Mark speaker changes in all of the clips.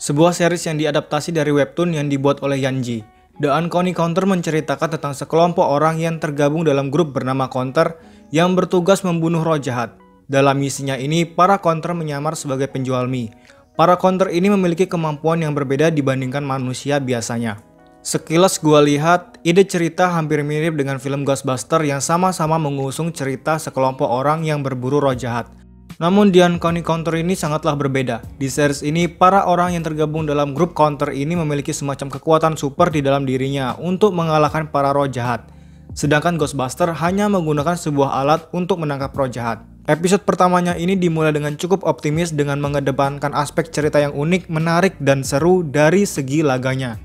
Speaker 1: sebuah series yang diadaptasi dari webtoon yang dibuat oleh Yanji. The Uncanny Counter menceritakan tentang sekelompok orang yang tergabung dalam grup bernama Counter yang bertugas membunuh roh jahat. Dalam misinya ini, para Counter menyamar sebagai penjual mie. Para Counter ini memiliki kemampuan yang berbeda dibandingkan manusia biasanya. Sekilas gua lihat, ide cerita hampir mirip dengan film Ghostbuster yang sama-sama mengusung cerita sekelompok orang yang berburu roh jahat. Namun di Uncanny Counter ini sangatlah berbeda. Di series ini, para orang yang tergabung dalam grup Counter ini memiliki semacam kekuatan super di dalam dirinya untuk mengalahkan para roh jahat. Sedangkan Ghostbuster hanya menggunakan sebuah alat untuk menangkap roh jahat. Episode pertamanya ini dimulai dengan cukup optimis dengan mengedepankan aspek cerita yang unik, menarik, dan seru dari segi laganya.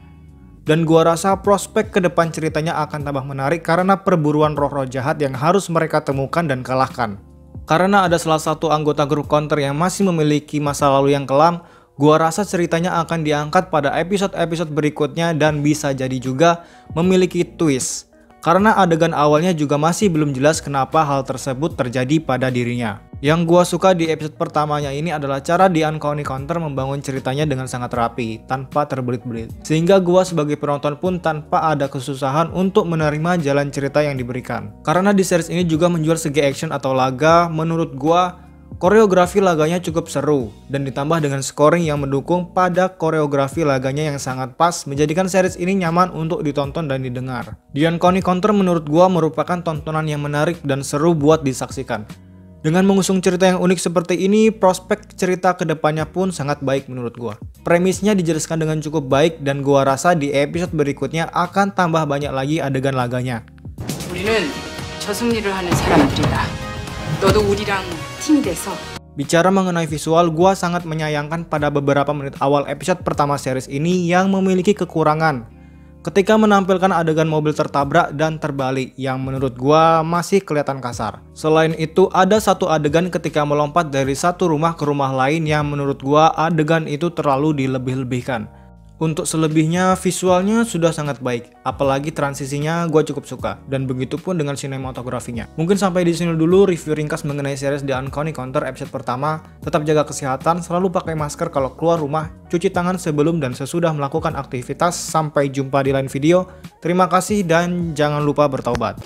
Speaker 1: Dan gua rasa prospek ke depan ceritanya akan tambah menarik karena perburuan roh-roh jahat yang harus mereka temukan dan kalahkan. Karena ada salah satu anggota grup Counter yang masih memiliki masa lalu yang kelam, gua rasa ceritanya akan diangkat pada episode-episode berikutnya dan bisa jadi juga memiliki twist. Karena adegan awalnya juga masih belum jelas kenapa hal tersebut terjadi pada dirinya. Yang gua suka di episode pertamanya ini adalah cara The Uncanny Counter membangun ceritanya dengan sangat rapi, tanpa terbelit-belit. Sehingga gua sebagai penonton pun tanpa ada kesusahan untuk menerima jalan cerita yang diberikan. Karena di series ini juga menjual segi action atau laga, menurut gua koreografi laganya cukup seru, dan ditambah dengan scoring yang mendukung pada koreografi laganya yang sangat pas, menjadikan series ini nyaman untuk ditonton dan didengar. The Uncanny Counter menurut gua merupakan tontonan yang menarik dan seru buat disaksikan. Dengan mengusung cerita yang unik seperti ini, prospek cerita kedepannya pun sangat baik menurut gua. Premisnya dijelaskan dengan cukup baik dan gua rasa di episode berikutnya akan tambah banyak lagi adegan laganya.
Speaker 2: 우리는 저승리를 하는 사람들이다. 너도 우리랑 팀이 돼서.
Speaker 1: Bicara mengenai visual, gua sangat menyayangkan pada beberapa menit awal episode pertama series ini yang memiliki kekurangan. Ketika menampilkan adegan mobil tertabrak dan terbalik yang menurut gua masih kelihatan kasar. Selain itu, ada satu adegan ketika melompat dari satu rumah ke rumah lain yang menurut gua adegan itu terlalu dilebih-lebihkan. Untuk selebihnya, visualnya sudah sangat baik, apalagi transisinya gue cukup suka, dan begitu pun dengan sinematografinya. Mungkin sampai di sini dulu review ringkas mengenai series The Uncanny Counter episode pertama. Tetap jaga kesehatan, selalu pakai masker kalau keluar rumah, cuci tangan sebelum dan sesudah melakukan aktivitas. Sampai jumpa di lain video. Terima kasih dan jangan lupa bertaubat.